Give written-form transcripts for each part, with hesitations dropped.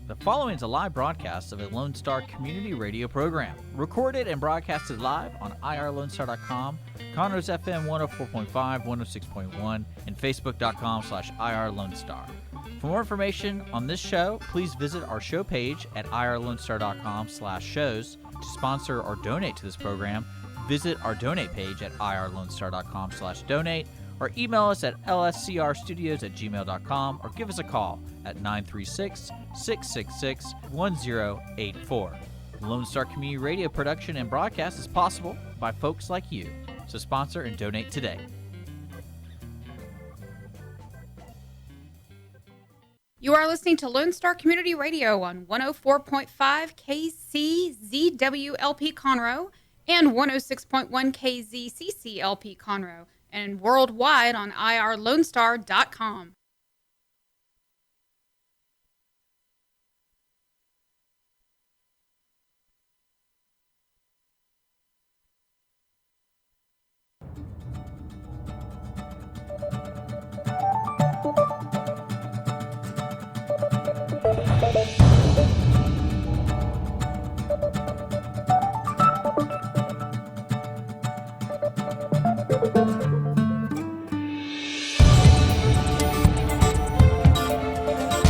The following is a live broadcast of a Lone Star community radio program, recorded and broadcasted live on irlonestar.com, Conroe's FM 104.5, 106.1, and facebook.com/irlonestar. For more information on this show, please visit our show page at irlonestar.com/shows. To sponsor or donate to this program, visit our donate page at irlonestar.com/donate, or email us at lscrstudios@gmail.com, or give us a call at 936-666-1084. Lone Star Community Radio production and broadcast is possible by folks like you. So sponsor and donate today. You are listening to Lone Star Community Radio on 104.5 KCZWLP Conroe and 106.1 KZCCLP Conroe, and worldwide on irlonestar.com.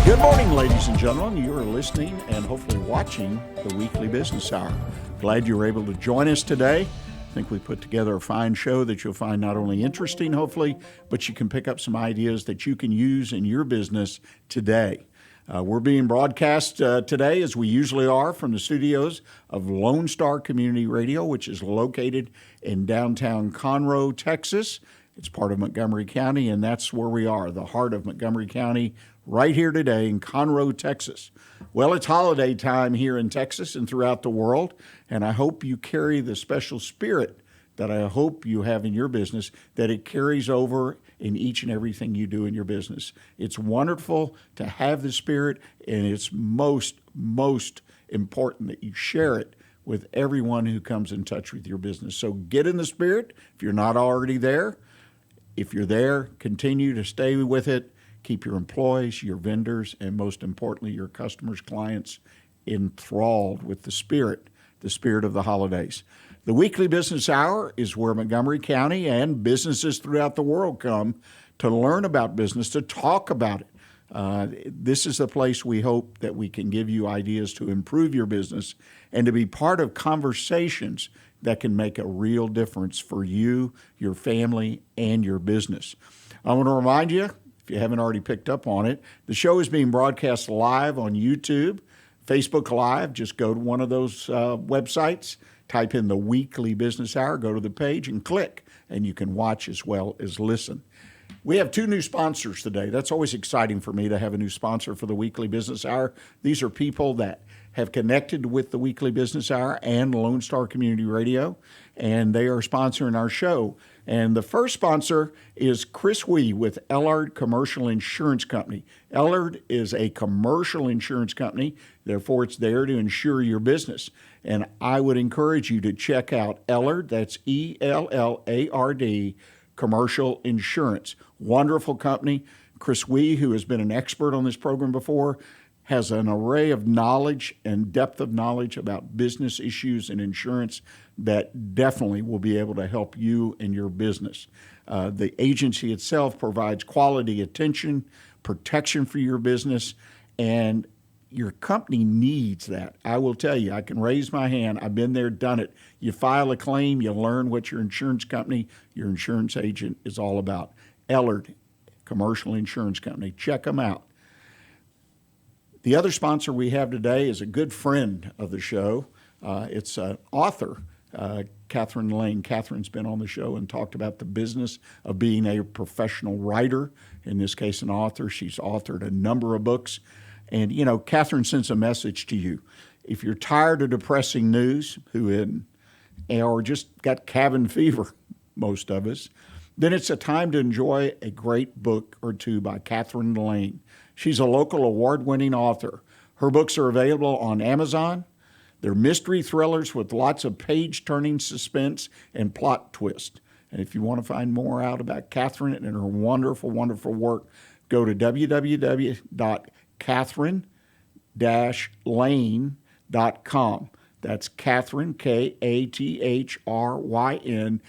Good morning, ladies and gentlemen. You are listening and hopefully watching the Weekly Business Hour. Glad you were able to join us today. I think we put together a fine show that you'll find not only interesting, hopefully, but you can pick up some ideas that you can use in your business today. We're being broadcast today, as we usually are, from the studios of Lone Star Community Radio, which is located in downtown Conroe, Texas. It's part of Montgomery County, and that's where we are, the heart of Montgomery County, right here today in Conroe, Texas. Well, it's holiday time here in Texas and throughout the world, and I hope you carry the special spirit that I hope you have in your business, that it carries over in each and everything you do in your business. It's wonderful to have the spirit, and it's most important that you share it with everyone who comes in touch with your business. So get in the spirit if you're not already there. If you're there, continue to stay with it. Keep your employees, your vendors, and most importantly, your customers, clients, enthralled with the spirit of the holidays. The Weekly Business Hour is where Montgomery County and businesses throughout the world come to learn about business, to talk about it. This is the place we hope that we can give you ideas to improve your business and to be part of conversations that can make a real difference for you, your family, and your business. I want to remind you, if you haven't already picked up on it, the show is being broadcast live on YouTube, Facebook Live. Just go to one of those websites, type in the Weekly Business Hour, go to the page and click, and you can watch as well as listen. We have two new sponsors today. That's always exciting for me to have a new sponsor for the Weekly Business Hour. These are people that have connected with the Weekly Business Hour and Lone Star Community Radio, and they are sponsoring our show. And the first sponsor is Chris Wee with Ellard Commercial Insurance Company. Ellard is a commercial insurance company, therefore it's there to insure your business. And I would encourage you to check out Ellard, that's ELLARD, Commercial Insurance. Wonderful company. Chris Wee, who has been an expert on this program before, has an array of knowledge and depth of knowledge about business issues and insurance that definitely will be able to help you and your business. The agency itself provides quality attention, protection for your business, and your company needs that. I will tell you, I can raise my hand. I've been there, done it. You file a claim, you learn what your insurance company, your insurance agent is all about. Ellard Commercial Insurance Company. Check them out. The other sponsor we have today is a good friend of the show. It's an author, Catherine Lane. Catherine's been on the show and talked about the business of being a professional writer, in this case an author. She's authored a number of books. And, you know, Catherine sends a message to you. If you're tired of depressing news, or just got cabin fever, most of us, then it's a time to enjoy a great book or two by Catherine Lane. She's a local award-winning author. Her books are available on Amazon. They're mystery thrillers with lots of page-turning suspense and plot twist. And if you want to find more out about Catherine and her wonderful, wonderful work, go to www.catherine, Catherine-Lane.com. That's Catherine, Kathryn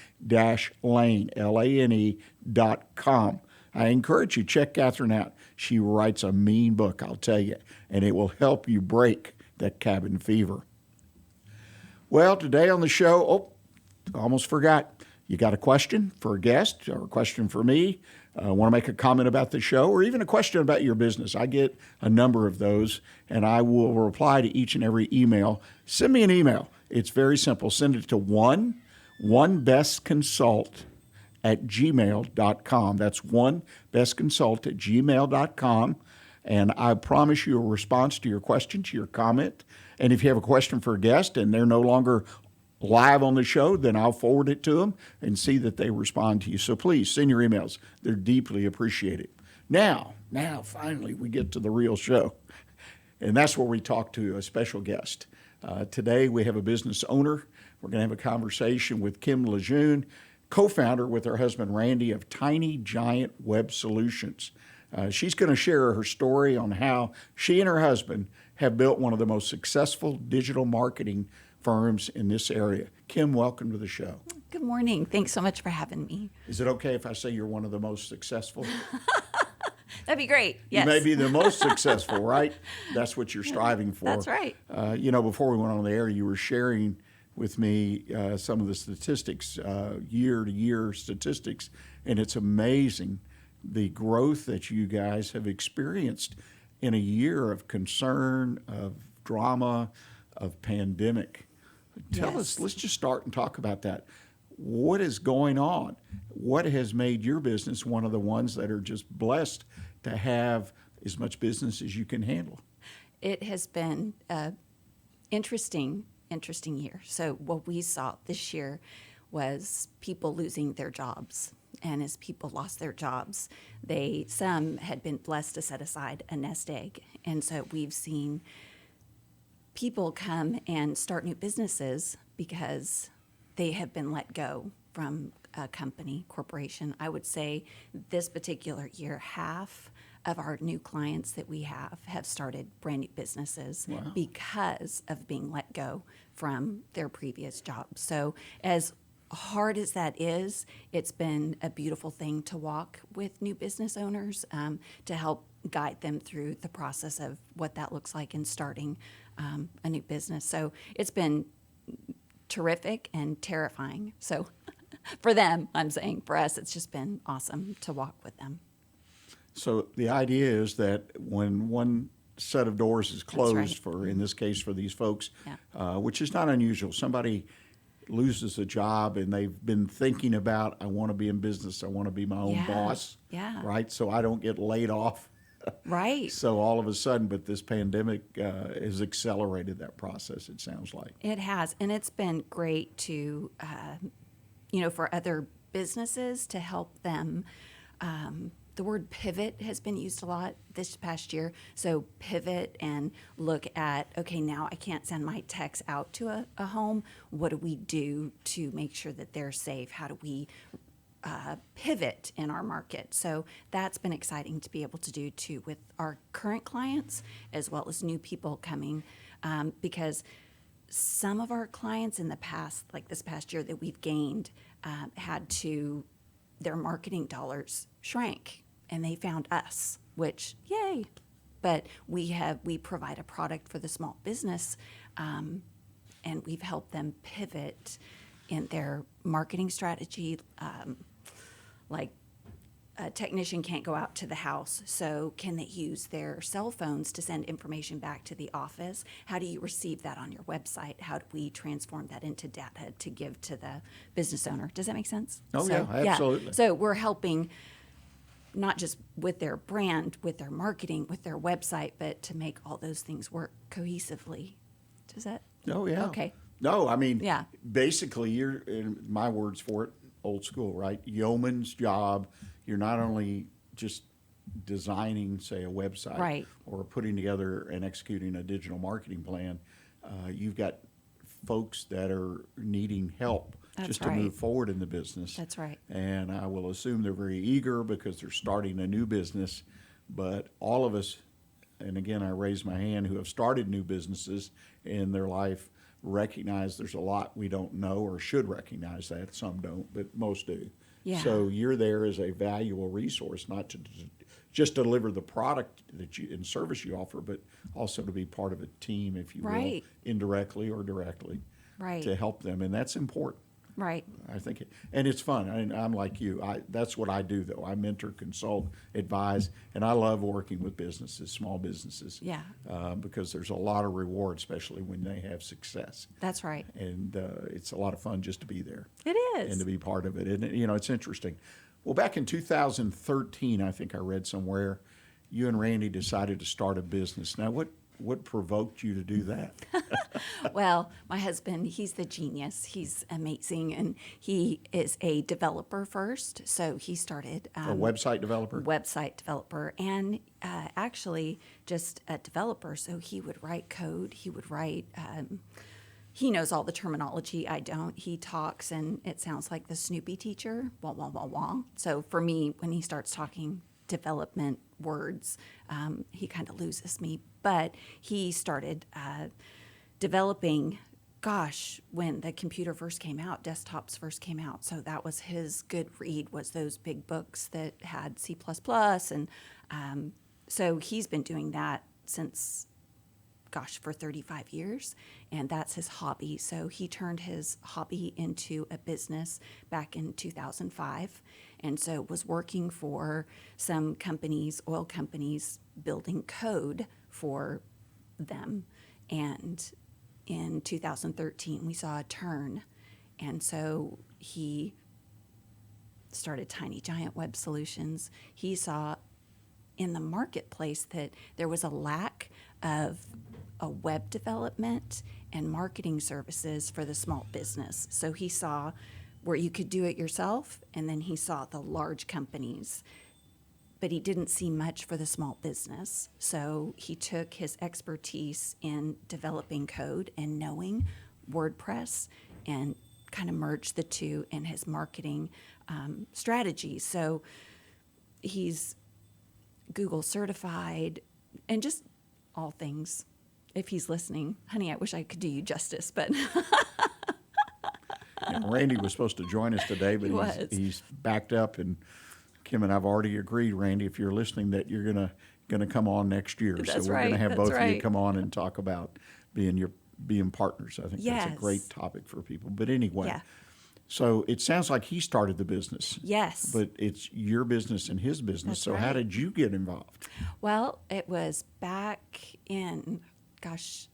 -Lane, LANE.com. I encourage you, check Catherine out. She writes a mean book, I'll tell you, and it will help you break that cabin fever. Well, today on the show, almost forgot. You got a question for a guest or a question for me? Want to make a comment about the show or even a question about your business? I get a number of those, and I will reply to each and every email. Send me an email. It's very simple. Send it to onebestconsult@gmail.com. That's onebestconsult@gmail.com. And I promise you a response to your question, to your comment. And if you have a question for a guest and they're no longer live on the show, then I'll forward it to them and see that they respond to you. So please send your emails. They're deeply appreciated. Now, finally, we get to the real show. And that's where we talk to a special guest. Today, we have a business owner. We're going to have a conversation with Kim LeJeune, co-founder with her husband, Randy, of Tiny Giant Web Solutions. She's going to share her story on how she and her husband have built one of the most successful digital marketing firms in this area. Kim, welcome to the show. Good morning. Thanks so much for having me. Is it okay if I say you're one of the most successful? That'd be great. Yes. You may be the most successful, right? That's what you're striving for. That's right. Before we went on the air, you were sharing with me some of the statistics, year-to-year statistics, and it's amazing the growth that you guys have experienced in a year of concern, of drama, of pandemic. Tell us, let's just start and talk about that. What is going on? What has made your business one of the ones that are just blessed to have as much business as you can handle? It has been an interesting year. So what we saw this year was people losing their jobs. And as people lost their jobs, some had been blessed to set aside a nest egg. And so we've seen people come and start new businesses because they have been let go from a corporation. I would say this particular year, half of our new clients that we have started brand new businesses. Wow. Because of being let go from their previous jobs. So as hard as that is, it's been a beautiful thing to walk with new business owners to help guide them through the process of what that looks like in starting a new business. So it's been terrific and terrifying. So for them, I'm saying for us, it's just been awesome to walk with them. So the idea is that when one set of doors is closed, in this case for these folks, which is not unusual, somebody loses a job and they've been thinking about, I want to be in business, I want to be my own boss, right? So I don't get laid off. Right. So all of a sudden, but this pandemic has accelerated that process, it sounds like. It has, and it's been great to, for other businesses to help them. The word pivot has been used a lot this past year. So pivot and look at, okay, now I can't send my techs out to a home. What do we do to make sure that they're safe? How do we pivot in our market? So that's been exciting to be able to do too with our current clients as well as new people coming because some of our clients in the past, like this past year that we've gained, their marketing dollars shrank and they found us, which yay. But we provide a product for the small business and we've helped them pivot in their marketing strategy. Like a technician can't go out to the house, so can they use their cell phones to send information back to the office? How do you receive that on your website? How do we transform that into data to give to the business owner? Does that make sense? Oh, yeah, absolutely. Yeah. So we're helping not just with their brand, with their marketing, with their website, but to make all those things work cohesively. Does that? Oh, yeah. Okay. No, I mean, basically, you're, in my words for it, old school, right? Yeoman's job. You're not only just designing, say, a website or putting together and executing a digital marketing plan. You've got folks that are needing help to move forward in the business. That's right. And I will assume they're very eager because they're starting a new business. But all of us and again, I raise my hand, who have started new businesses in their life, recognize there's a lot we don't know, or should recognize that. Some don't, but most do. Yeah. So you're there as a valuable resource, not to just deliver the product that you and service you offer, but also to be part of a team, if you will, Right. indirectly or directly, Right. to help them, and that's important. Right. I think, and it's fun. I'm like you. That's what I do, though. I mentor, consult, advise, and I love working with businesses, small businesses. Yeah. Because there's a lot of reward, especially when they have success. That's right. And it's a lot of fun just to be there. It is. And to be part of it. And, it's interesting. Well, back in 2013, I think I read somewhere, you and Randy decided to start a business. Now, what provoked you to do that? Well, my husband, he's the genius. He's amazing. And he is a developer first. So he started A website developer? website developer and actually just a developer. So he would write code. He would write, he knows all the terminology. I don't. He talks and it sounds like the Snoopy teacher. Wah, wah, wah, wah. So for me, when he starts talking development words, he kind of loses me. But he started developing, when the computer first came out, desktops first came out. So that was his good read, was those big books that had C++. And so he's been doing that since, for 35 years. And that's his hobby. So he turned his hobby into a business back in 2005. And so was working for some companies, oil companies, building code for them. And in 2013, we saw a turn. And so he started Tiny Giant Web Solutions. He saw in the marketplace that there was a lack of a web development and marketing services for the small business. So he saw where you could do it yourself, and then he saw the large companies, but he didn't see much for the small business. So he took his expertise in developing code and knowing WordPress and kind of merged the two in his marketing strategy. So he's Google certified and just all things. If he's listening, honey, I wish I could do you justice, but Randy was supposed to join us today, but he's backed up, and Kim and I've already agreed, Randy, if you're listening, that you're gonna come on next year. That's so we're right, gonna have that's both of you right. come on and talk about being partners. I think that's a Yes. great topic for people. But anyway, Yeah. so it sounds like he started the business. Yes. But it's your business and his business. That's So how right. did you get involved? Well, it was back in,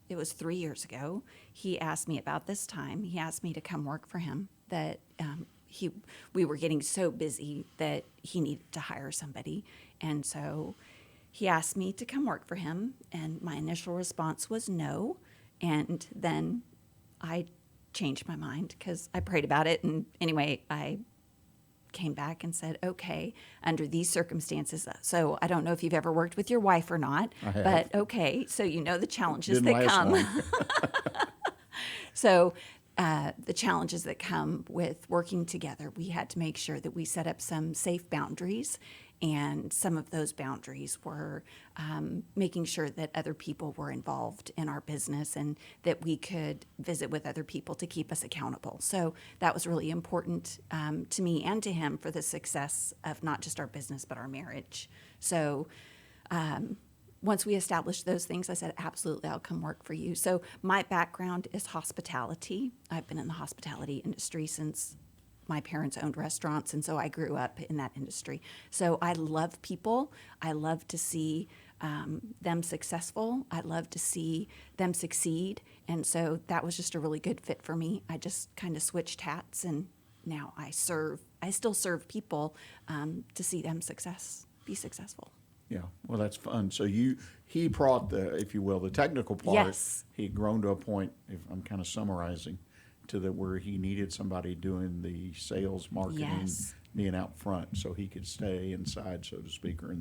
it was 3 years ago. He asked me about this time. He asked me to come work for him. That we were getting so busy that he needed to hire somebody, and so he asked me to come work for him. And my initial response was no, and then I changed my mind because I prayed about it. And anyway, I came back and said, okay, under these circumstances. So I don't know if you've ever worked with your wife or not, I have. but okay, so you know the challenges Didn't that last come. long. So the challenges that come with working together, we had to make sure that we set up some safe boundaries. And some of those boundaries were making sure that other people were involved in our business and that we could visit with other people to keep us accountable. So that was really important to me and to him for the success of not just our business, but our marriage. So once we established those things, I said, absolutely, I'll come work for you. So my background is hospitality. I've been in the hospitality industry since my parents owned restaurants, and so I grew up in that industry. So I love people. I love to see them successful. I love to see them succeed. And so that was just a really good fit for me. I just kind of switched hats, and now I still serve people to see them be successful. Yeah, well, that's fun. So he brought if you will, the technical part. Yes. He'd grown to a point, if I'm kind of summarizing, where he needed somebody doing the sales, marketing, Yes. being out front, so he could stay inside, so to speak, or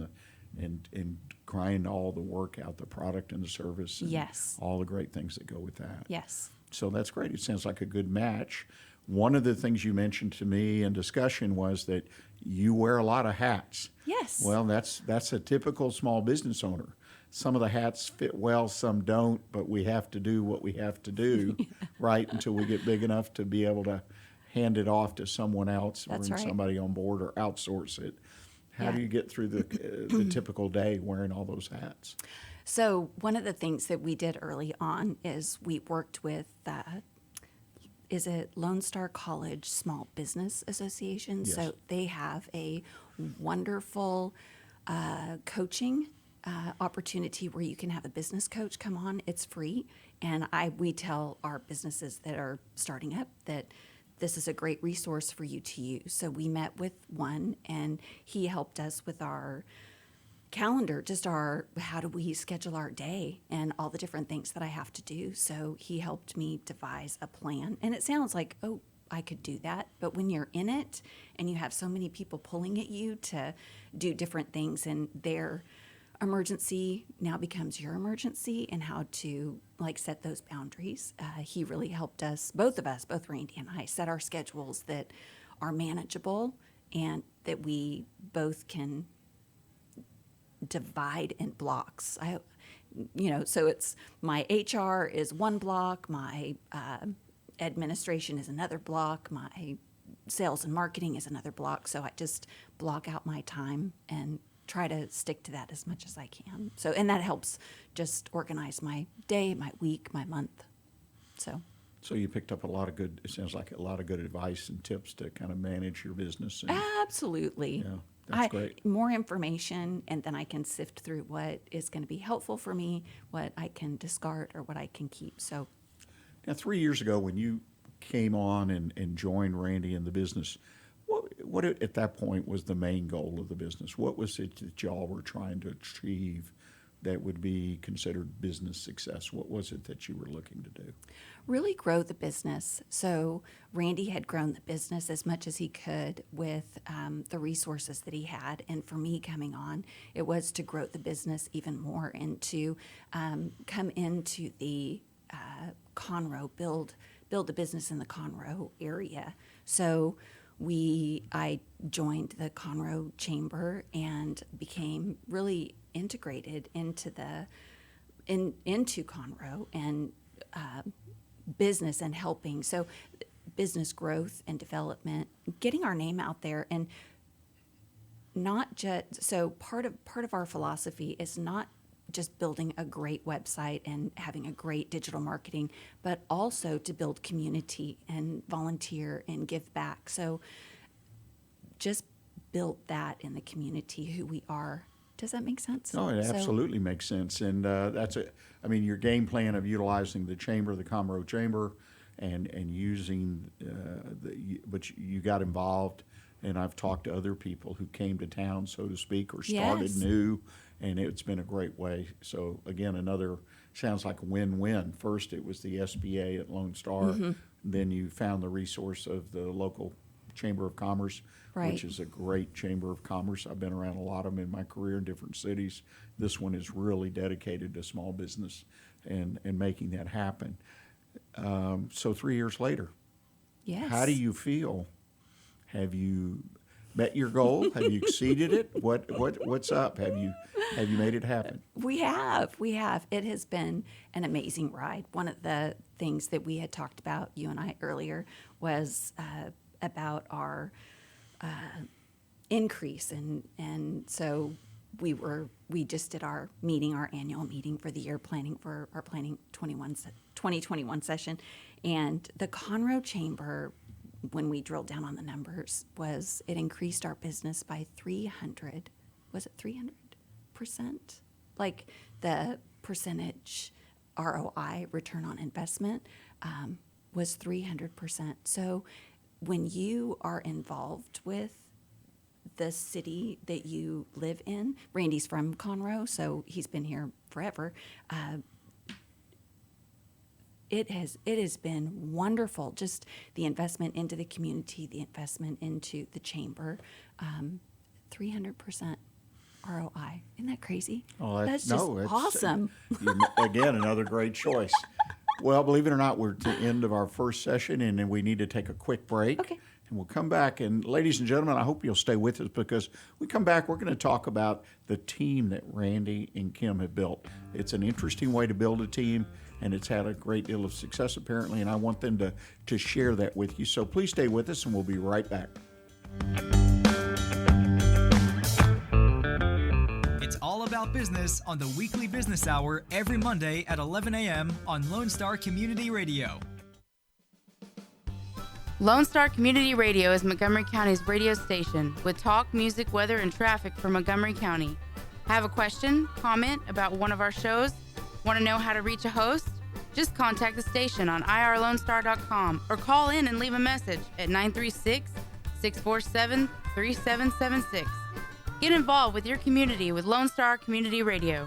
and grind all the work out, the product and the service, and Yes. all the great things that go with that. Yes. So that's great. It sounds like a good match. One of the things you mentioned to me in discussion was that you wear a lot of hats. Yes. Well, that's a typical small business owner. some of the hats fit well, some don't, but we have to do what we have to do, right, until we get big enough to be able to hand it off to someone else, That's bring right. somebody on board or outsource it. How Yeah. do you get through the typical day wearing all those hats? So one of the things that we did early on is we worked with, is it Lone Star College Small Business Association? Yes. So they have a wonderful coaching opportunity where you can have a business coach come on. It's free, and we tell our businesses that are starting up that this is a great resource for you to use. So we met with one, and he helped us with our calendar, just how do we schedule our day and all the different things that I have to do. So he helped me devise a plan. And it sounds like, oh, I could do that. But when you're in it and you have so many people pulling at you to do different things, and their emergency now becomes your emergency, and how to set those boundaries. He really helped us, both Randy and I, set our schedules that are manageable and that we both can divide in blocks. So it's my HR is one block, my administration is another block, my sales and marketing is another block. So I just block out my time and try to stick to that as much as I can. So, and that helps just organize my day, my week, my month. So you picked up it sounds like a lot of good advice and tips to kind of manage your business. And, absolutely. yeah, that's great. More information, and then I can sift through what is going to be helpful for me, what I can discard, or what I can keep. So Now, 3 years ago, when you came on and joined Randy in the business, what at that point was the main goal of the business? What was it that y'all were trying to achieve that would be considered business success? What was it that you were looking to do? really grow the business. So Randy had grown the business as much as he could with the resources that he had. And for me coming on, it was to grow the business even more and to come into the Conroe, build the business in the Conroe area. So I joined the Conroe Chamber and became really integrated into into Conroe and business and helping. So business growth and development, getting our name out there, and not just so part of our philosophy is not just building a great website and having a great digital marketing, but also to build community and volunteer and give back. So just build that in the community, who we are. Does that make sense? No, it absolutely makes sense. And your game plan of utilizing the chamber, the Conroe Chamber, and using, but you got involved, and I've talked to other people who came to town, so to speak, or started Yes. new, and it's been a great way. So again, sounds like a win-win. First, it was the SBA at Lone Star. Mm-hmm. Then you found the resource of the local Chamber of Commerce, Right. which is a great Chamber of Commerce. I've been around a lot of them in my career in different cities. This one is really dedicated to small business and making that happen. So 3 years later, Yes. how do you feel? Have you met your goal? Have you exceeded it? What's up? Have you made it happen? We have. It has been an amazing ride. One of the things that we had talked about, you and I, earlier, was about our increase, and so we just did our annual meeting for the year, planning for our 2021 session, and the Conroe Chamber, when we drilled down on the numbers, it increased our business by 300. Was it 300%? Like the percentage ROI, return on investment, was 300%. So when you are involved with the city that you live in, Randy's from Conroe, so he's been here forever. It has been wonderful. Just the investment into the community, the investment into the chamber, 300% ROI. Isn't that crazy? Oh, that's just awesome. Again, another great choice. Well, believe it or not, we're at the end of our first session, and then we need to take a quick break. Okay. And we'll come back. And ladies and gentlemen, I hope you'll stay with us, because we come back, we're going to talk about the team that Randy and Kim have built. It's an interesting way to build a team, and it's had a great deal of success apparently, and I want them to share that with you. So please stay with us, and we'll be right back. It's all about business on the Weekly Business Hour every Monday at 11 a.m. on Lone Star Community Radio. Lone Star Community Radio is Montgomery County's radio station with talk, music, weather, and traffic for Montgomery County. Have a question, comment about one of our shows? Want to know how to reach a host? Just contact the station on irlonestar.com or call in and leave a message at 936-647-3776. Get involved with your community with Lone Star Community Radio.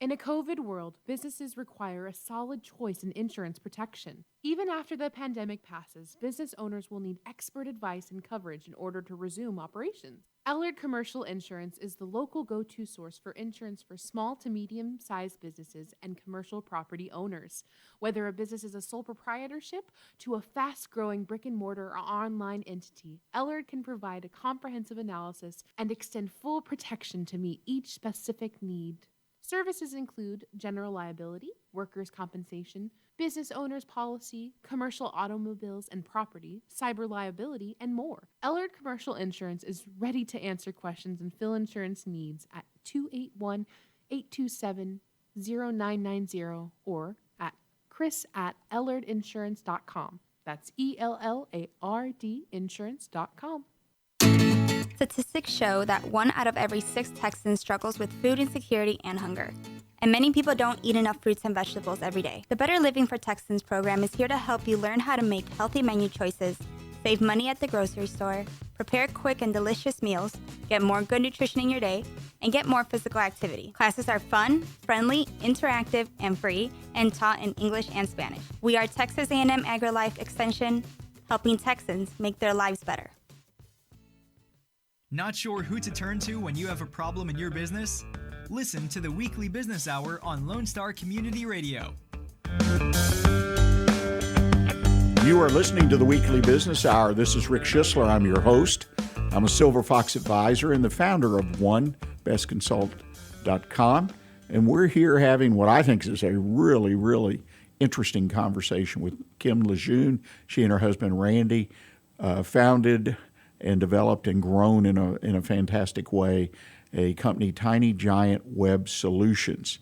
In a COVID world, businesses require a solid choice in insurance protection. Even after the pandemic passes, business owners will need expert advice and coverage in order to resume operations. Ellard Commercial Insurance is the local go-to source for insurance for small to medium-sized businesses and commercial property owners. Whether a business is a sole proprietorship to a fast-growing brick-and-mortar or online entity, Ellard can provide a comprehensive analysis and extend full protection to meet each specific need. Services include general liability, workers' compensation, business owner's policy, commercial automobiles and property, cyber liability, and more. Ellard Commercial Insurance is ready to answer questions and fill insurance needs at 281-827-0990 or at chris@ellardinsurance.com. That's ELLARD insurance.com. Statistics show that 1 out of every 6 Texans struggles with food insecurity and hunger. And many people don't eat enough fruits and vegetables every day. The Better Living for Texans program is here to help you learn how to make healthy menu choices, save money at the grocery store, prepare quick and delicious meals, get more good nutrition in your day, and get more physical activity. Classes are fun, friendly, interactive, and free, and taught in English and Spanish. We are Texas A&M AgriLife Extension, helping Texans make their lives better. Not sure who to turn to when you have a problem in your business? Listen to the Weekly Business Hour on Lone Star Community Radio. You are listening to the Weekly Business Hour. This is Rick Schisler. I'm your host. I'm a Silver Fox advisor and the founder of OneBestConsult.com. And we're here having what I think is a really, really interesting conversation with Kim LeJeune. She and her husband Randy founded and developed and grown in a fantastic way a company, Tiny Giant Web Solutions.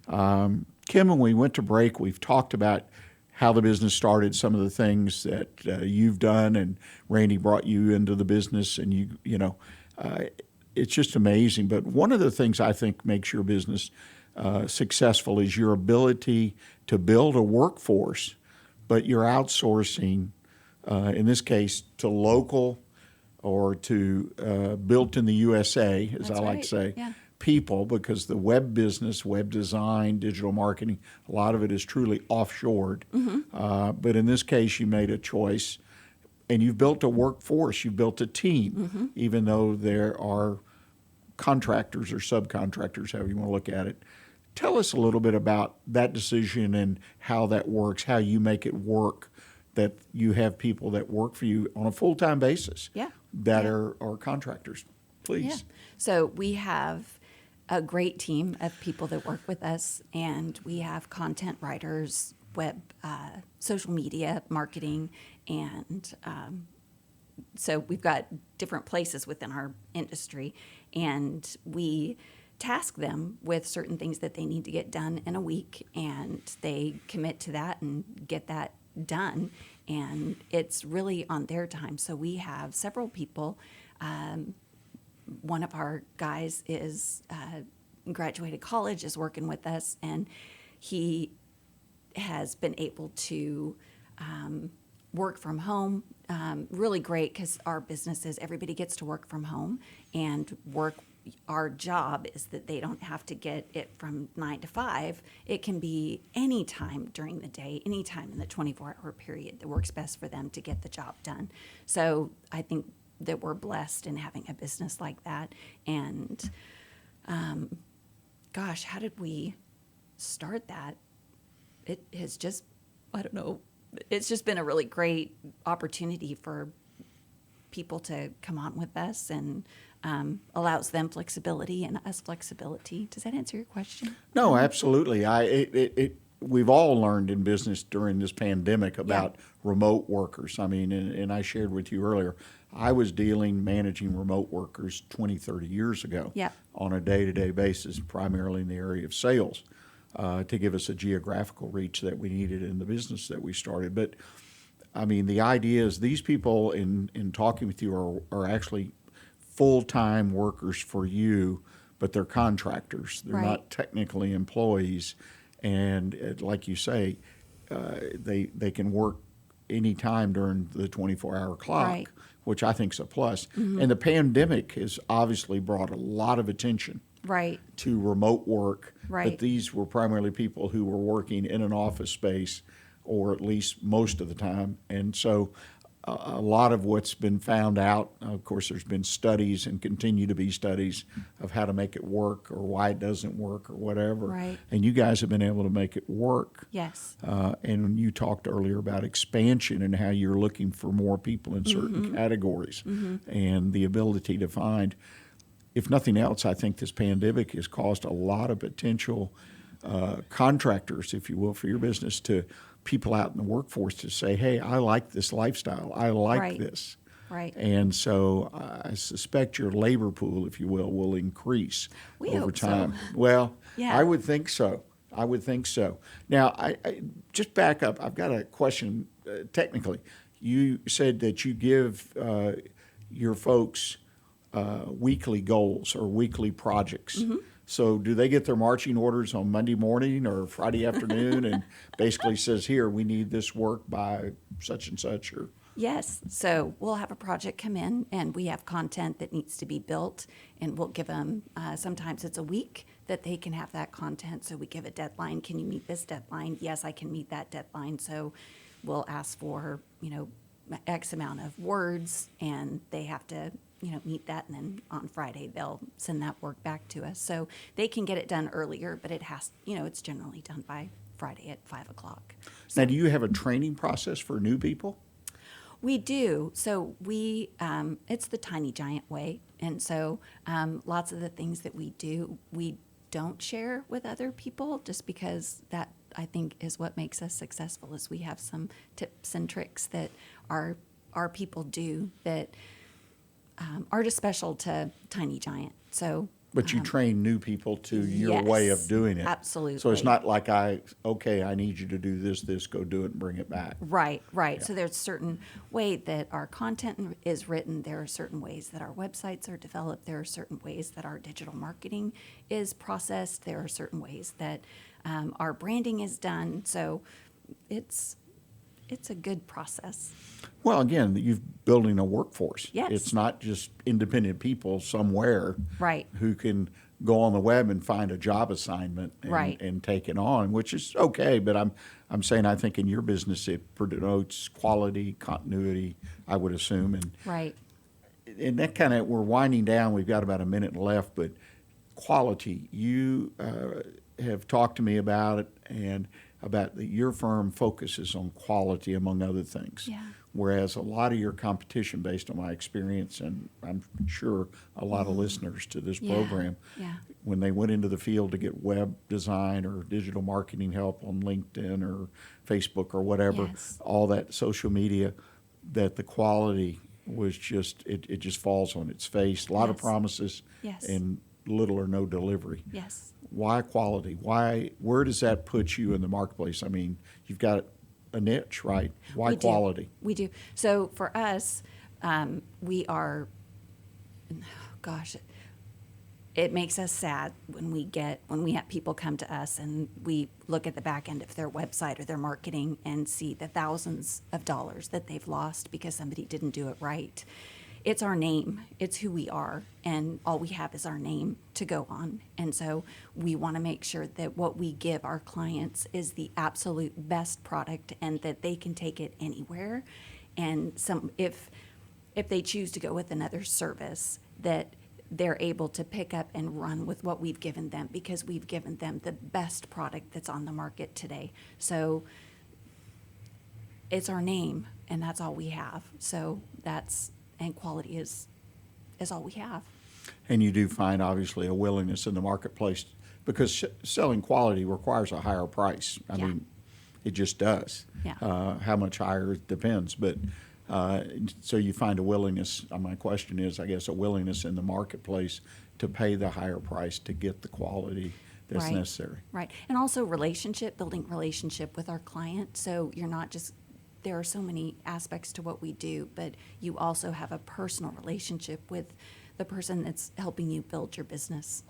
Kim, when we went to break, we've talked about how the business started, some of the things that you've done, and Randy brought you into the business, and it's just amazing. But one of the things I think makes your business successful is your ability to build a workforce, but you're outsourcing, in this case, to local or to built in the USA, as I like to say, people, because the web business, web design, digital marketing, a lot of it is truly offshored. But in this case, you made a choice, and you've built a workforce, you've built a team, even though there are contractors or subcontractors, however you want to look at it. Tell us a little bit about that decision and how that works, how you make it work, that you have people that work for you on a full-time basis that are contractors. Please. Yeah. So we have a great team of people that work with us, and we have content writers, web, social media, marketing, and so we've got different places within our industry, and we task them with certain things that they need to get done in a week, and they commit to that and get that done, and it's really on their time. So we have several people. One of our guys is graduated college, is working with us, and he has been able to work from home. Really great, because our businesses, everybody gets to work from home and work. Our job is that they don't have to get it from 9 to 5. It can be any time during the day, any time in the 24-hour period that works best for them to get the job done. So I think that we're blessed in having a business like that. And gosh, how did we start that? It has just, I don't know, it's just been a really great opportunity for people to come on with us, and allows them flexibility and us flexibility. Does that answer your question? No, absolutely. We've all learned in business during this pandemic about remote workers. I mean, and I shared with you earlier, I was managing remote workers 20, 30 years ago on a day-to-day basis, primarily in the area of sales, to give us a geographical reach that we needed in the business that we started. But, I mean, the idea is these people in talking with you are actually full-time workers for you, but they're contractors. They're not technically employees. And like you say, they can work any time during the 24-hour clock, which I think is a plus. And the pandemic has obviously brought a lot of attention to remote work. But these were primarily people who were working in an office space, or at least most of the time. And so a lot of what's been found out, of course, there's been studies and continue to be studies of how to make it work or why it doesn't work or whatever. And you guys have been able to make it work. Yes. And you talked earlier about expansion and how you're looking for more people in certain categories and the ability to find. If nothing else, I think this pandemic has caused a lot of potential contractors, if you will, for your business to people out in the workforce to say, hey, I like this lifestyle. I like this. And so I suspect your labor pool, if you will increase over time. Well, I would think so. Now, I just back up. I've got a question technically. You said that you give your folks weekly goals or weekly projects. So do they get their marching orders on Monday morning or Friday afternoon and basically says, here, we need this work by such and such? Or Yes. So we'll have a project come in, and we have content that needs to be built, and we'll give them, sometimes it's a week that they can have that content. So we give a deadline. Can you meet this deadline? Yes, I can meet that deadline. So we'll ask for, X amount of words, and they have to meet that, and then on Friday they'll send that work back to us. So they can get it done earlier, but it has, it's generally done by Friday at 5 o'clock. So, now, do you have a training process for new people? We do. So we, it's the Tiny Giant way. And so lots of the things that we do, we don't share with other people, just because that, I think, is what makes us successful, is we have some tips and tricks that our people do that are just special to Tiny Giant. So, but you train new people to your way of doing it. Absolutely. So it's not like I need you to do this, go do it and bring it back. Right. Yeah. So there's a certain way that our content is written. There are certain ways that our websites are developed. There are certain ways that our digital marketing is processed. There are certain ways that our branding is done. So it's a good process. Well, again, you're building a workforce. Yes. It's not just independent people somewhere who can go on the web and find a job assignment and take it on, which is okay. But I'm saying, I think in your business it denotes quality, continuity, I would assume. And that kind of, we're winding down. We've got about a minute left, but quality, you have talked to me about it, and about your firm focuses on quality, among other things. Whereas a lot of your competition, based on my experience, and I'm sure a lot of listeners to this program, when they went into the field to get web design or digital marketing help on LinkedIn or Facebook or whatever, all that social media, that the quality was just, it just falls on its face. A lot of promises and little or no delivery. Why quality? Where does that put you in the marketplace? I mean, you've got a niche, right? Why quality? We do. So for us, we are, it makes us sad when we have people come to us and we look at the back end of their website or their marketing and see the thousands of dollars that they've lost because somebody didn't do it right. It's our name, it's who we are, and all we have is our name to go on. And so we want to make sure that what we give our clients is the absolute best product, and that they can take it anywhere. And if they choose to go with another service, that they're able to pick up and run with what we've given them, because we've given them the best product that's on the market today. So it's our name, and that's all we have. So and quality is all we have. And you do find, obviously, a willingness in the marketplace, because selling quality requires a higher price. I mean, it just does. Yeah. How much higher, it depends. But so you find a willingness, my question is, I guess, a willingness in the marketplace to pay the higher price to get the quality that's necessary. Right. And also building relationship with our client. So you're not just, there are so many aspects to what we do, but you also have a personal relationship with the person that's helping you build your business.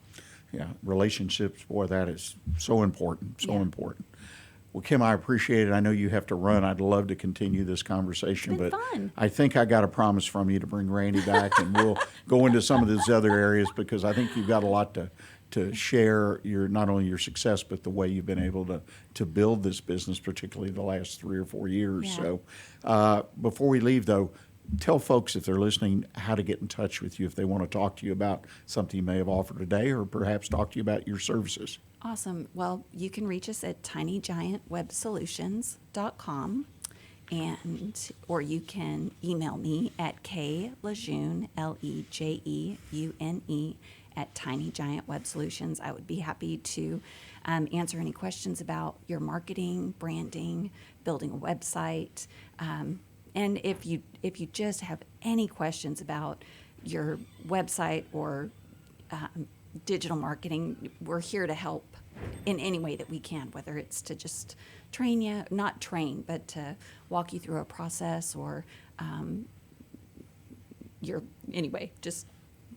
Yeah, relationships, boy, that is so important, important. Well, Kim, I appreciate it. I know you have to run. I'd love to continue this conversation, It's been but fun. I think I got a promise from you to bring Randy back, and we'll go into some of these other areas, because I think you've got a lot to share, not only your success, but the way you've been able to build this business, particularly the last 3 or 4 years. Yeah. So before we leave, though, tell folks, if they're listening, how to get in touch with you if they want to talk to you about something you may have offered today, or perhaps talk to you about your services. Awesome. Well, you can reach us at tinygiantwebsolutions.com, or you can email me at KLeJeune, LEJEUNE, at Tiny Giant Web Solutions. I would be happy to answer any questions about your marketing, branding, building a website. And if you just have any questions about your website or digital marketing, we're here to help in any way that we can, whether it's to just train you, not train, but to walk you through a process, or anyway, just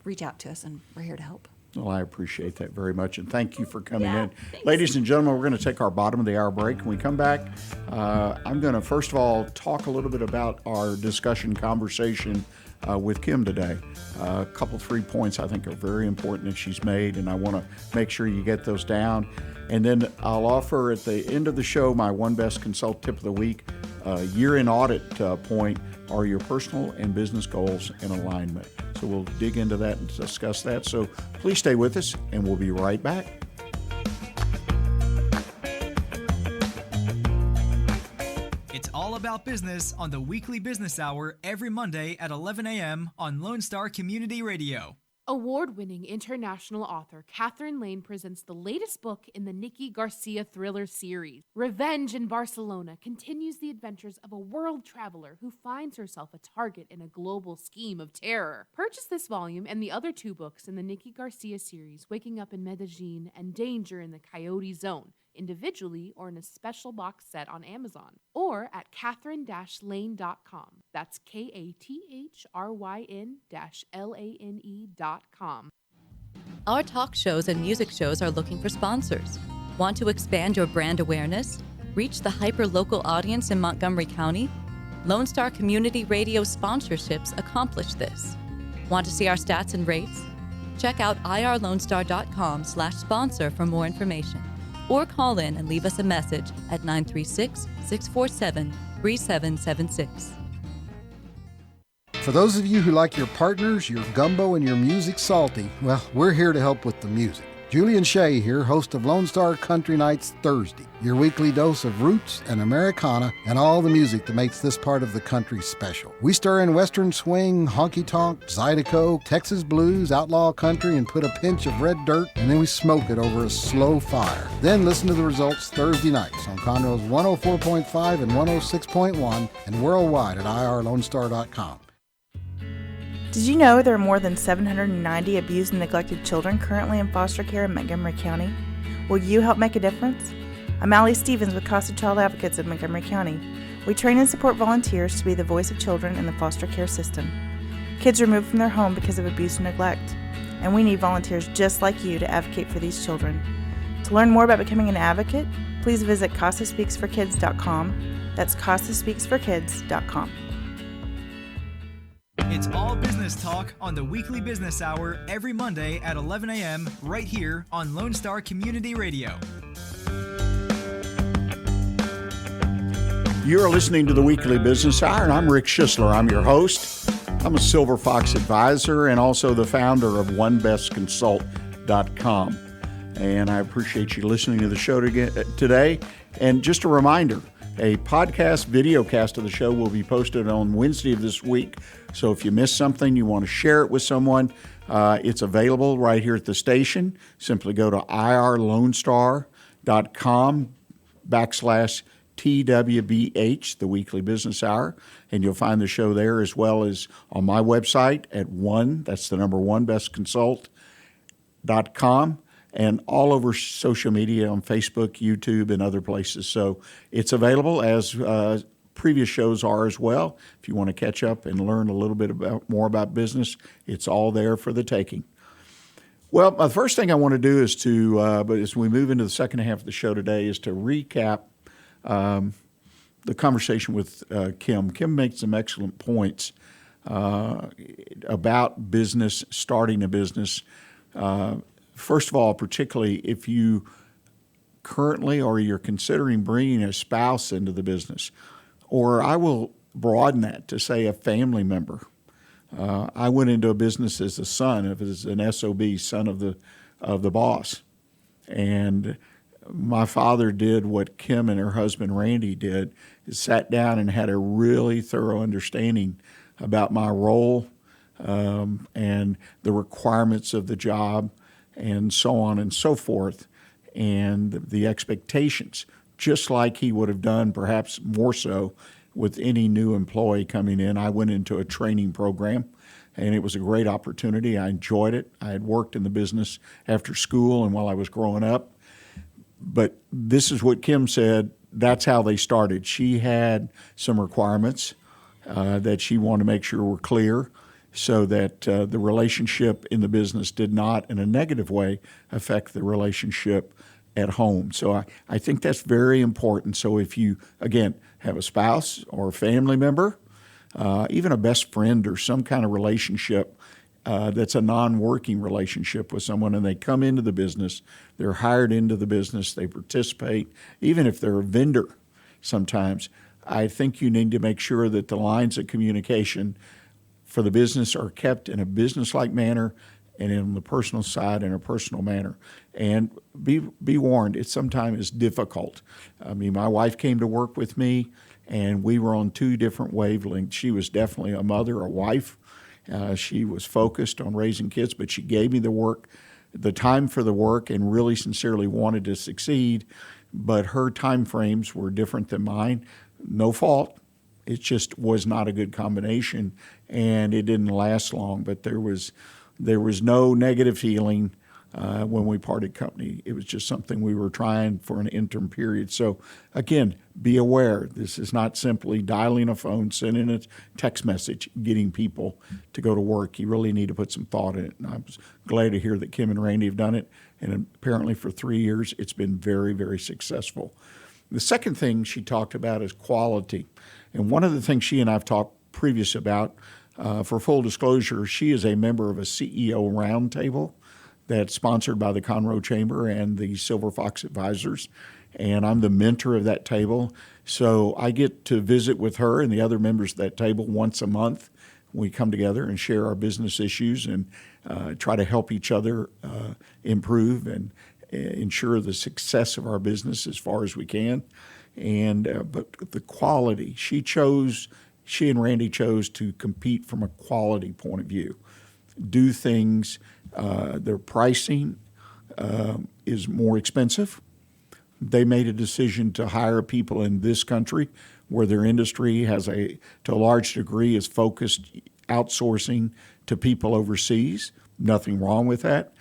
reach out to us, and we're here to help. Well, I appreciate that very much, and thank you for coming in. Thanks. Ladies and gentlemen, we're going to take our bottom of the hour break. When we come back, I'm going to first of all talk a little bit about our conversation with Kim today. A couple 3 points I think are very important that she's made, and I want to make sure you get those down. And then I'll offer at the end of the show my One Best Consult Tip of the Week. Year in audit point, are your personal and business goals in alignment? So we'll dig into that and discuss that. So please stay with us, and we'll be right back. It's all about business on the Weekly Business Hour every Monday at 11 a.m. on Lone Star Community Radio. Award-winning international author Catherine Lane presents the latest book in the Nikki Garcia thriller series. Revenge in Barcelona continues the adventures of a world traveler who finds herself a target in a global scheme of terror. Purchase this volume and the other 2 books in the Nikki Garcia series, Waking Up in Medellin and Danger in the Coyote Zone, individually or in a special box set on Amazon, or at catherine-lane.com. That's KATHRYN-LANE.com. Our talk shows and music shows are looking for sponsors. Want to expand your brand awareness? Reach the hyper-local audience in Montgomery County? Lone Star Community Radio sponsorships accomplish this. Want to see our stats and rates? Check out irlonestar.com/sponsor for more information. Or call in and leave us a message at 936-647-3776. For those of you who like your partners, your gumbo, and your music salty, well, we're here to help with the music. Julian Shea here, host of Lone Star Country Nights Thursday, your weekly dose of roots and Americana and all the music that makes this part of the country special. We stir in Western swing, honky-tonk, Zydeco, Texas blues, outlaw country, and put a pinch of red dirt, and then we smoke it over a slow fire. Then listen to the results Thursday nights on Conroe's 104.5 and 106.1 and worldwide at irlonestar.com. Did you know there are more than 790 abused and neglected children currently in foster care in Montgomery County? Will you help make a difference? I'm Allie Stevens with Casa Child Advocates of Montgomery County. We train and support volunteers to be the voice of children in the foster care system. Kids are removed from their home because of abuse and neglect, and we need volunteers just like you to advocate for these children. To learn more about becoming an advocate, please visit CasaSpeaksForKids.com. That's CasaSpeaksForKids.com. It's all business talk on the Weekly Business Hour every Monday at 11 a.m. right here on Lone Star Community Radio. You're listening to the Weekly Business Hour, and I'm Rick Schisler. I'm your host. I'm a Silver Fox advisor and also the founder of OneBestConsult.com. and I appreciate you listening to the show today. And just a reminder, a podcast videocast of the show will be posted on Wednesday of this week. So if you missed something, you want to share it with someone, it's available right here at the station. Simply go to irlonestar.com/TWBH, the Weekly Business Hour, and you'll find the show there, as well as on my website at that's the number one, bestconsult.com, and all over social media on Facebook, YouTube, and other places. So it's available, as previous shows are as well. If you want to catch up and learn a little bit more about business, it's all there for the taking. Well, the first thing I want to do is but as we move into the second half of the show today, is to recap the conversation with Kim. Kim makes some excellent points about business, starting a business. First of all, particularly if you currently or you're considering bringing a spouse into the business, or I will broaden that to say a family member. I went into a business as a son, as an SOB, son of the boss. And my father did what Kim and her husband Randy did, is sat down and had a really thorough understanding about my role and the requirements of the job and so on and so forth, and the expectations, just like he would have done, perhaps more so, with any new employee coming in. I went into a training program, and it was a great opportunity. I enjoyed it. I had worked in the business after school and while I was growing up. But this is what Kim said. That's how they started. She had some requirements that she wanted to make sure were clear, so that the relationship in the business did not, in a negative way, affect the relationship at home. So I think that's very important. So if you, again, have a spouse or a family member, even a best friend or some kind of relationship that's a non-working relationship with someone, and they come into the business, they're hired into the business, they participate, even if they're a vendor sometimes, I think you need to make sure that the lines of communication for the business are kept in a business-like manner, and in the personal side in a personal manner. And be warned, it sometimes is difficult. I mean, my wife came to work with me, and we were on two different wavelengths. She was definitely a mother, a wife. She was focused on raising kids, but she gave me the time for the work, and really sincerely wanted to succeed. But her time frames were different than mine. No fault. It just was not a good combination, and it didn't last long. But there was no negative feeling when we parted company. It was just something we were trying for an interim period. So again, be aware. This is not simply dialing a phone, sending a text message, getting people to go to work. You really need to put some thought in it. And I was glad to hear that Kim and Randy have done it. And apparently for 3 years, it's been very, very successful. The second thing she talked about is quality. And one of the things she and I have talked previous about, for full disclosure, she is a member of a CEO roundtable that's sponsored by the Conroe Chamber and the Silver Fox Advisors, and I'm the mentor of that table. So I get to visit with her and the other members of that table once a month. We come together and share our business issues and try to help each other improve and ensure the success of our business as far as we can. And but the quality, she and Randy chose to compete from a quality point of view. Do things, their pricing is more expensive. They made a decision to hire people in this country where their industry to a large degree is focused outsourcing to people overseas. Nothing wrong with that.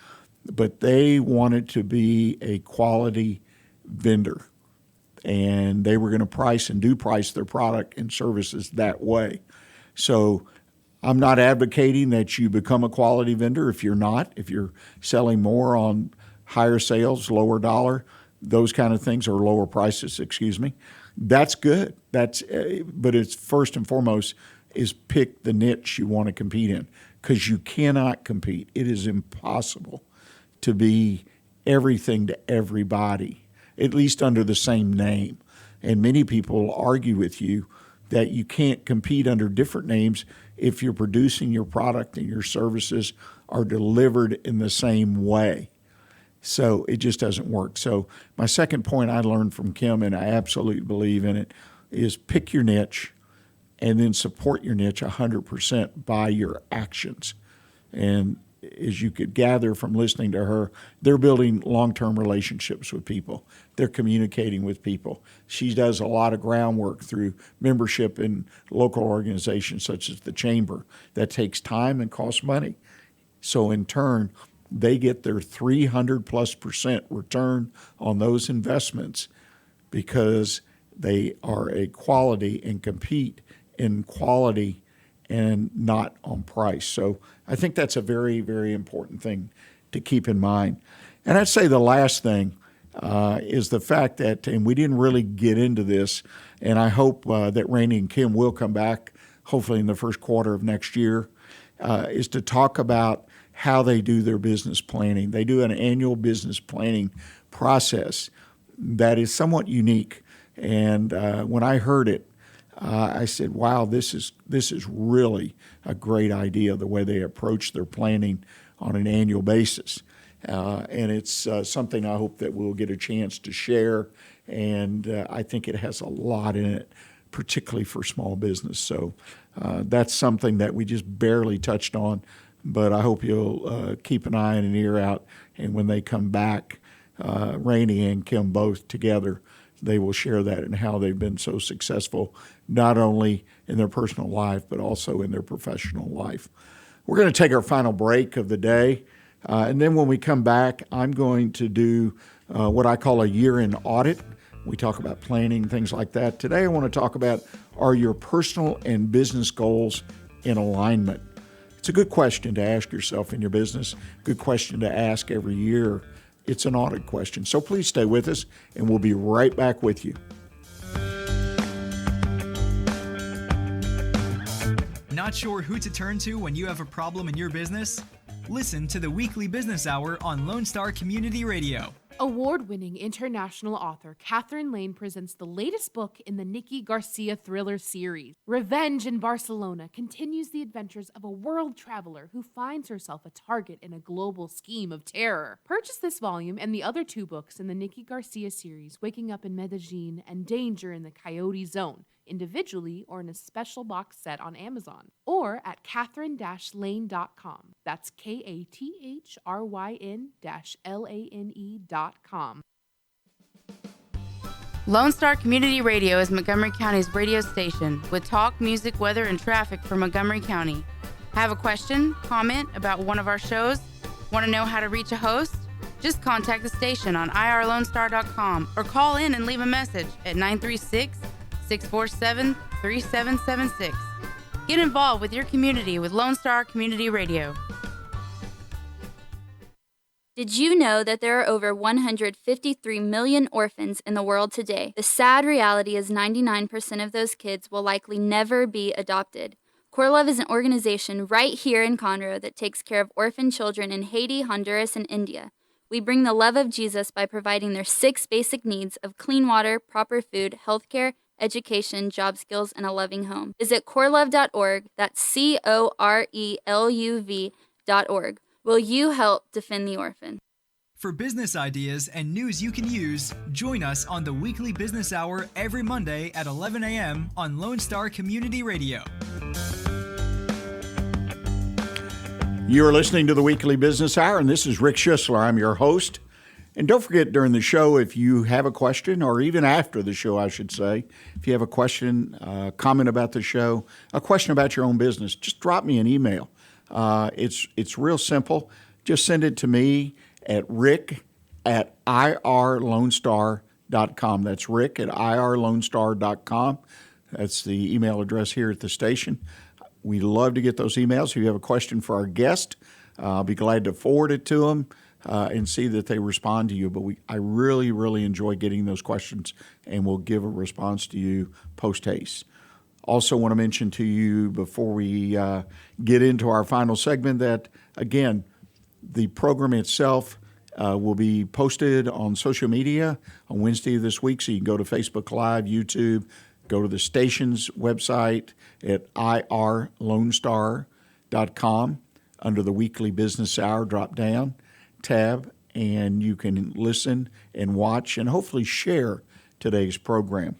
But they wanted to be a quality vendor. And they were going to price their product and services that way. So I'm not advocating that you become a quality vendor if you're not. If you're selling more on higher sales, lower dollar, those kind of things, or lower prices, that's good. But it's first and foremost is pick the niche you want to compete in, because you cannot compete. It is impossible to be everything to everybody, at least under the same name. And many people argue with you that you can't compete under different names if you're producing your product and your services are delivered in the same way. So it just doesn't work. So my second point I learned from Kim, and I absolutely believe in it, is pick your niche and then support your niche 100% by your actions. And as you could gather from listening to her, they're building long-term relationships with people. They're communicating with people. She does a lot of groundwork through membership in local organizations such as the Chamber. That takes time and costs money. So in turn, they get their 300+% return on those investments because they are a quality and compete in quality and not on price. So I think that's a very, very important thing to keep in mind. And I'd say the last thing is the fact that, and we didn't really get into this, and I hope that Rainey and Kim will come back, hopefully in the first quarter of next year, is to talk about how they do their business planning. They do an annual business planning process that is somewhat unique. And when I heard it, I said, wow, this is really a great idea, the way they approach their planning on an annual basis. And it's something I hope that we'll get a chance to share. And I think it has a lot in it, particularly for small business. So that's something that we just barely touched on. But I hope you'll keep an eye and an ear out. And when they come back, Rainey and Kim both together, they will share that and how they've been so successful, not only in their personal life, but also in their professional life. We're going to take our final break of the day. And then when we come back, I'm going to do what I call a year-end audit. We talk about planning, things like that. Today, I want to talk about, are your personal and business goals in alignment? It's a good question to ask yourself in your business, good question to ask every year. It's an audit question. So please stay with us, and we'll be right back with you. Not sure who to turn to when you have a problem in your business? Listen to the Weekly Business Hour on Lone Star Community Radio. Award-winning international author Catherine Lane presents the latest book in the Nikki Garcia thriller series. Revenge in Barcelona continues the adventures of a world traveler who finds herself a target in a global scheme of terror. Purchase this volume and the other 2 books in the Nikki Garcia series, Waking Up in Medellin and Danger in the Coyote Zone, individually or in a special box set on Amazon, or at catherine-lane.com. That's KATHRYN-LANE.com. Lone Star Community Radio is Montgomery County's radio station with talk, music, weather, and traffic for Montgomery County. Have a question, comment about one of our shows? Want to know how to reach a host? Just contact the station on irlonestar.com or call in and leave a message at 936-647-3776. Get involved with your community with Lone Star Community Radio. Did you know that there are over 153 million orphans in the world today? The sad reality is 99% of those kids will likely never be adopted. Core Love is an organization right here in Conroe that takes care of orphan children in Haiti, Honduras, and India. We bring the love of Jesus by providing their 6 basic needs of clean water, proper food, healthcare, education, job skills, and a loving home. Visit corelove.org. That's CORELUV.org. Will you help defend the orphan? For business ideas and news you can use, join us on the Weekly Business Hour every Monday at 11 a.m. on Lone Star Community Radio. You're listening to the Weekly Business Hour, and this is Rick Schisler. I'm your host. And don't forget, during the show, if you have a question, or even after the show, I should say, if you have a question, comment about the show, a question about your own business, just drop me an email. It's real simple. Just send it to me at rick@irlonestar.com. That's rick@irlonestar.com. That's the email address here at the station. We love to get those emails. If you have a question for our guest, I'll be glad to forward it to them and see that they respond to you. But I really, really enjoy getting those questions, and we'll give a response to you post-haste. Also want to mention to you before we get into our final segment that, again, the program itself will be posted on social media on Wednesday of this week, so you can go to Facebook Live, YouTube, go to the station's website at irlonestar.com. Under the Weekly Business Hour drop-down tab, and you can listen and watch and hopefully share today's program.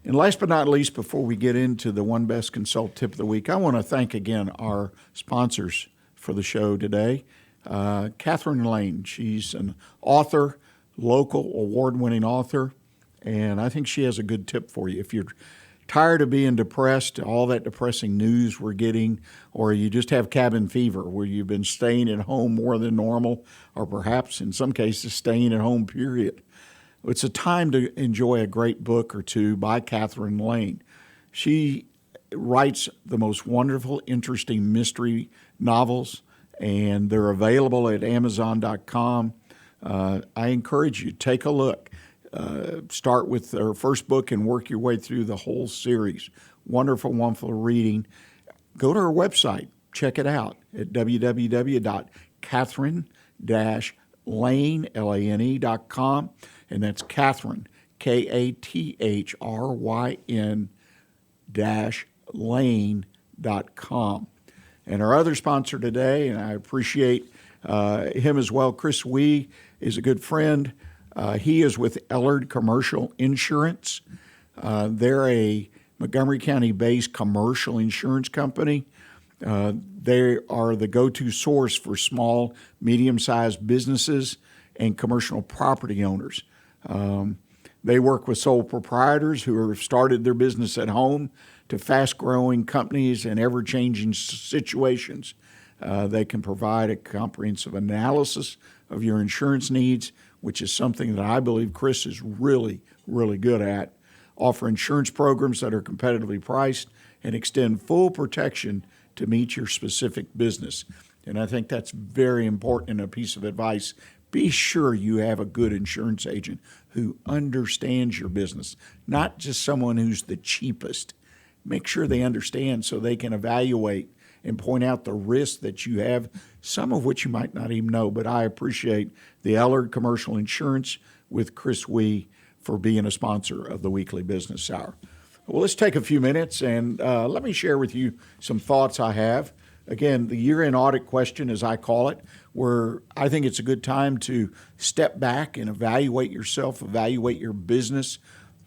And last but not least, before we get into the One Best Consult Tip of the Week, I want to thank again our sponsors for the show today. Catherine Lane, she's an author, local award-winning author, and I think she has a good tip for you. If you're tired of being depressed, all that depressing news we're getting, or you just have cabin fever where you've been staying at home more than normal, or perhaps in some cases staying at home, period. It's a time to enjoy a great book or two by Catherine Lane. She writes the most wonderful, interesting mystery novels, and they're available at Amazon.com. I encourage you, take a look. Start with her first book and work your way through the whole series. Wonderful, wonderful reading. Go to her website. Check it out at www.catherine-lane.com. And that's Catherine, Kathryn-Lane.com. And our other sponsor today, and I appreciate him as well, Chris Wee is a good friend. He is with Ellard Commercial Insurance. They're a Montgomery County-based commercial insurance company. They are the go-to source for small, medium-sized businesses and commercial property owners. They work with sole proprietors who have started their business at home to fast-growing companies and ever-changing situations. They can provide a comprehensive analysis of your insurance needs, which is something that I believe Chris is really, really good at. Offer insurance programs that are competitively priced and extend full protection to meet your specific business. And I think that's very important and a piece of advice. Be sure you have a good insurance agent who understands your business, not just someone who's the cheapest. Make sure they understand so they can evaluate and point out the risks that you have, some of which you might not even know. But I appreciate the Ellard Commercial Insurance with Chris Wee for being a sponsor of the Weekly Business Hour. Well, let's take a few minutes and let me share with you some thoughts I have. Again, the year-end audit question, as I call it, where I think it's a good time to step back and evaluate yourself, evaluate your business.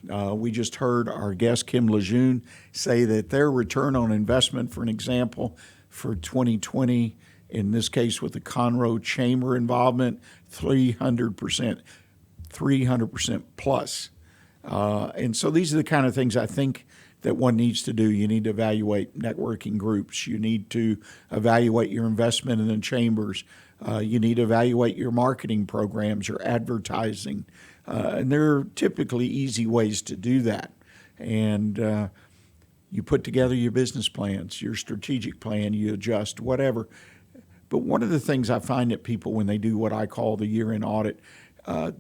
We just heard our guest, Kim LeJeune, say that their return on investment, for an example, for 2020, in this case with the Conroe Chamber involvement, 300% plus. And so these are the kind of things I think that one needs to do. You need to evaluate networking groups. You need to evaluate your investment in the chambers. You need to evaluate your marketing programs, your advertising. And there are typically easy ways to do that. And you put together your business plans, your strategic plan, you adjust, whatever. But one of the things I find that people, when they do what I call the year-end audit,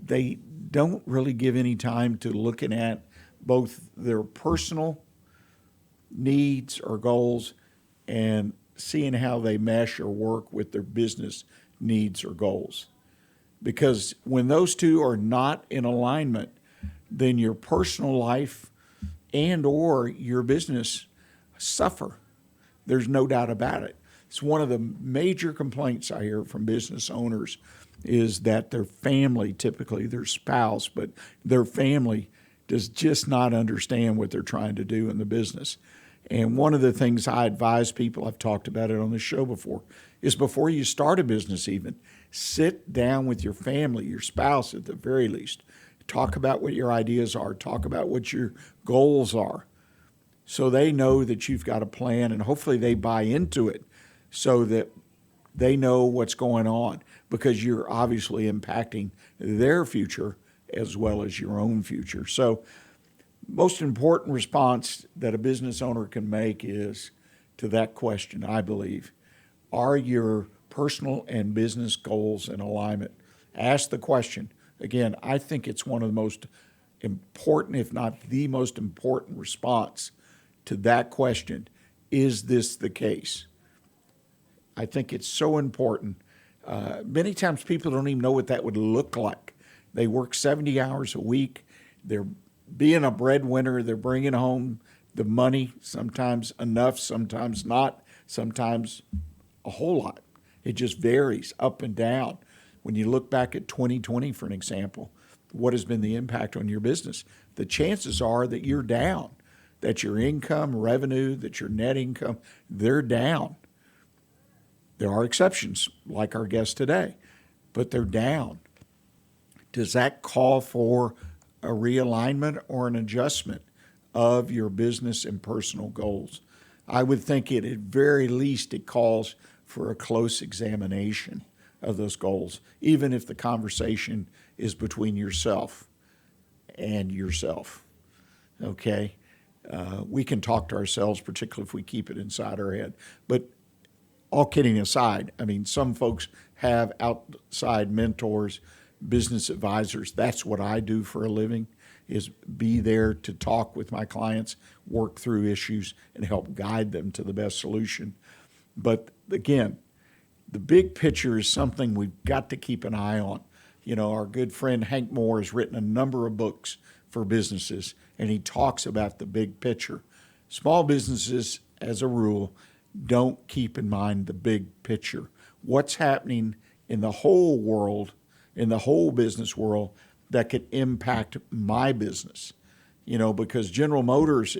they don't really give any time to looking at both their personal needs or goals and seeing how they mesh or work with their business needs or goals. Because when those two are not in alignment, then your personal life and or your business suffer. There's no doubt about it. It's one of the major complaints I hear from business owners is that their family, typically their spouse, but their family does just not understand what they're trying to do in the business. And one of the things I advise people, I've talked about it on the show before, is before you start a business even, sit down with your family, your spouse at the very least. Talk about what your ideas are. Talk about what your goals are so they know that you've got a plan, and hopefully they buy into it so that they know what's going on, because you're obviously impacting their future as well as your own future. So most important response that a business owner can make is to that question, I believe, are your personal and business goals in alignment? Ask the question. Again, I think it's one of the most important, if not the most important response to that question. Is this the case? I think it's so important. Many times people don't even know what that would look like. They work 70 hours a week. They're being a breadwinner. They're bringing home the money, sometimes enough, sometimes not, sometimes a whole lot. It just varies up and down. when you look back at 2020, for an example, what has been the impact on your business? The chances are that you're down, that your income, revenue, that your net income, they're down. There are exceptions, like our guest today, but they're down. Does that call for a realignment or an adjustment of your business and personal goals? I would think at very least it calls for a close examination of those goals, even if the conversation is between yourself and yourself. Okay? We can talk to ourselves, particularly if we keep it inside our head. But all kidding aside, I mean, some folks have outside mentors, business advisors. That's what I do for a living, is be there to talk with my clients, work through issues, and help guide them to the best solution. But again, the big picture is something we've got to keep an eye on. You know, our good friend Hank Moore has written a number of books for businesses, and he talks about the big picture. Small businesses, as a rule, don't keep in mind the big picture. What's happening in the whole world, in the whole business world, that could impact my business? You know, because General Motors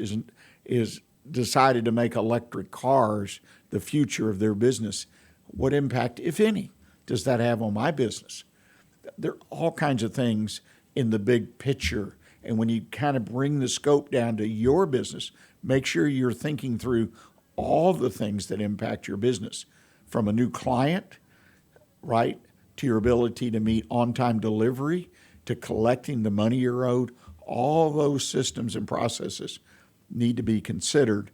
is decided to make electric cars the future of their business. What impact, if any, does that have on my business? There are all kinds of things in the big picture. And when you kind of bring the scope down to your business, make sure you're thinking through all the things that impact your business, from a new client, right, to your ability to meet on-time delivery, to collecting the money you're owed. All those systems and processes need to be considered,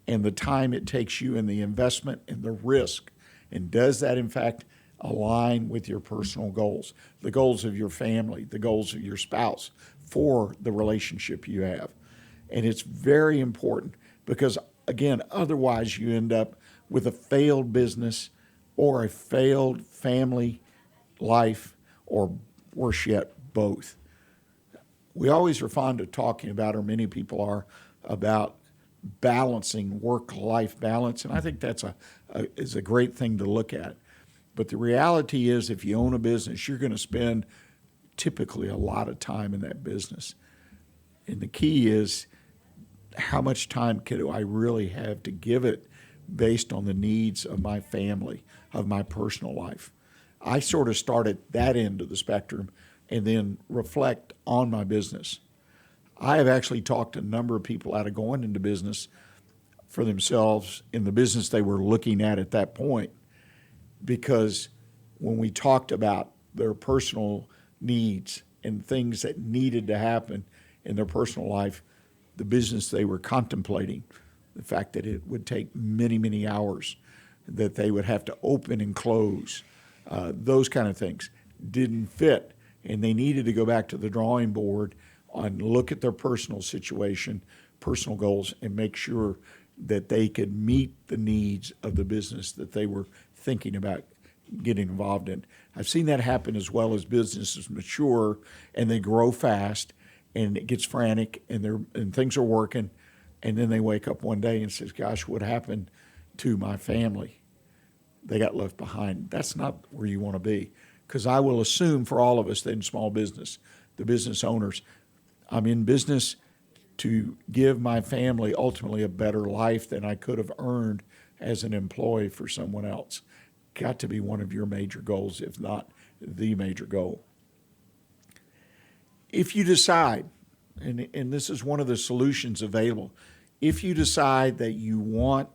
and the time it takes you and the investment and the risk. And does that, in fact, align with your personal goals, the goals of your family, the goals of your spouse, for the relationship you have? And it's very important because, again, otherwise you end up with a failed business or a failed family life, or worse yet, both. We always are fond of talking about, or many people are, about balancing work-life balance, and I think that's is a great thing to look at. But the reality is, if you own a business, you're going to spend typically a lot of time in that business. And the key is, how much time do I really have to give it based on the needs of my family, of my personal life? I sort of start at that end of the spectrum and then reflect on my business. I have actually talked to a number of people out of going into business for themselves in the business they were looking at that point, because when we talked about their personal needs and things that needed to happen in their personal life, the business they were contemplating, the fact that it would take many, many hours, that they would have to open and close, those kind of things didn't fit. And they needed to go back to the drawing board and look at their personal situation, personal goals, and make sure that they could meet the needs of the business that they were thinking about getting involved in. I've seen that happen as well as businesses mature and they grow fast and it gets frantic and things are working, and then they wake up one day and says, gosh, what happened to my family? They got left behind. That's not where you want to be, because I will assume for all of us that in small business, the business owners, I'm in business to give my family ultimately a better life than I could have earned as an employee for someone else. Got to be one of your major goals, if not the major goal. If you decide, and this is one of the solutions available, if you decide that you want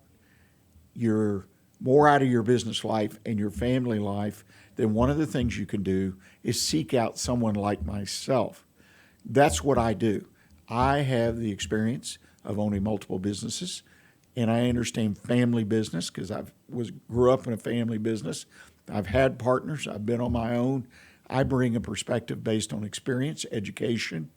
more out of your business life and your family life, then one of the things you can do is seek out someone like myself. That's what I do. I have the experience of owning multiple businesses, and I understand family business because grew up in a family business. I've had partners. I've been on my own. I bring a perspective based on experience, education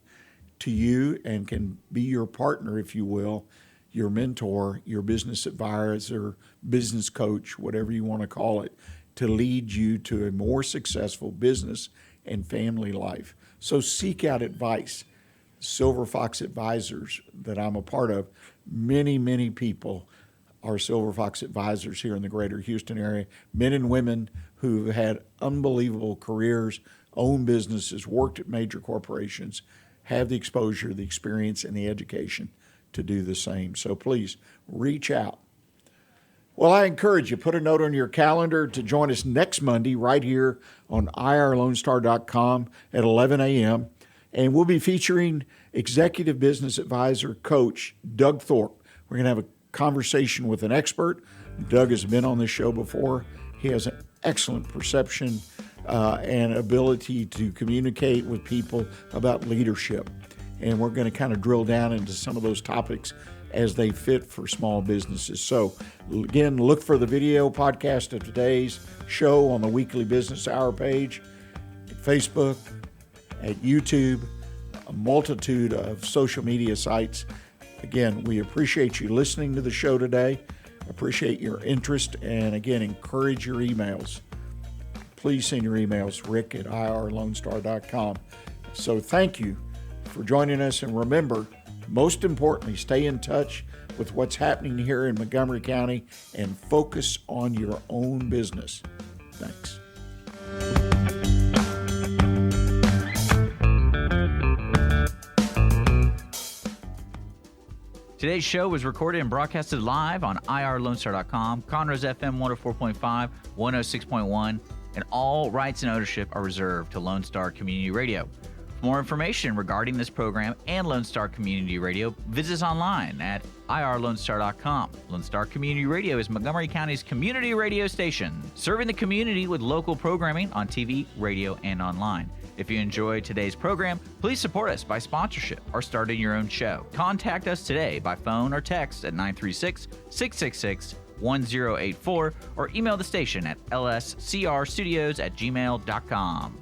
to you, and can be your partner, if you will, your mentor, your business advisor, business coach, whatever you want to call it, to lead you to a more successful business and family life. So seek out advice. Silver Fox Advisors that I'm a part of, many, many people our Silver Fox advisors here in the greater Houston area, men and women who've had unbelievable careers, owned businesses, worked at major corporations, have the exposure, the experience, and the education to do the same. So please reach out. Well, I encourage you, put a note on your calendar to join us next Monday right here on irlonestar.com at 11 a.m. And we'll be featuring Executive Business Advisor Coach Doug Thorpe. We're going to have a conversation with an expert. Doug has been on this show before. He has an excellent perception and ability to communicate with people about leadership. And we're going to kind of drill down into some of those topics as they fit for small businesses. So again, look for the video podcast of today's show on the Weekly Business Hour page, at Facebook, at YouTube, a multitude of social media sites. Again, we appreciate you listening to the show today, appreciate your interest, and again, encourage your emails. Please send your emails, rick@irlonestar.com. So thank you for joining us, and remember, most importantly, stay in touch with what's happening here in Montgomery County and focus on your own business. Thanks. Today's show was recorded and broadcasted live on irlonestar.com, Conroe's FM 104.5, 106.1, and all rights and ownership are reserved to Lone Star Community Radio. For more information regarding this program and Lone Star Community Radio, visit us online at irlonestar.com. Lone Star Community Radio is Montgomery County's community radio station, serving the community with local programming on TV, radio, and online. If you enjoyed today's program, please support us by sponsorship or starting your own show. Contact us today by phone or text at 936-666-1084 or email the station at lscrstudios@gmail.com.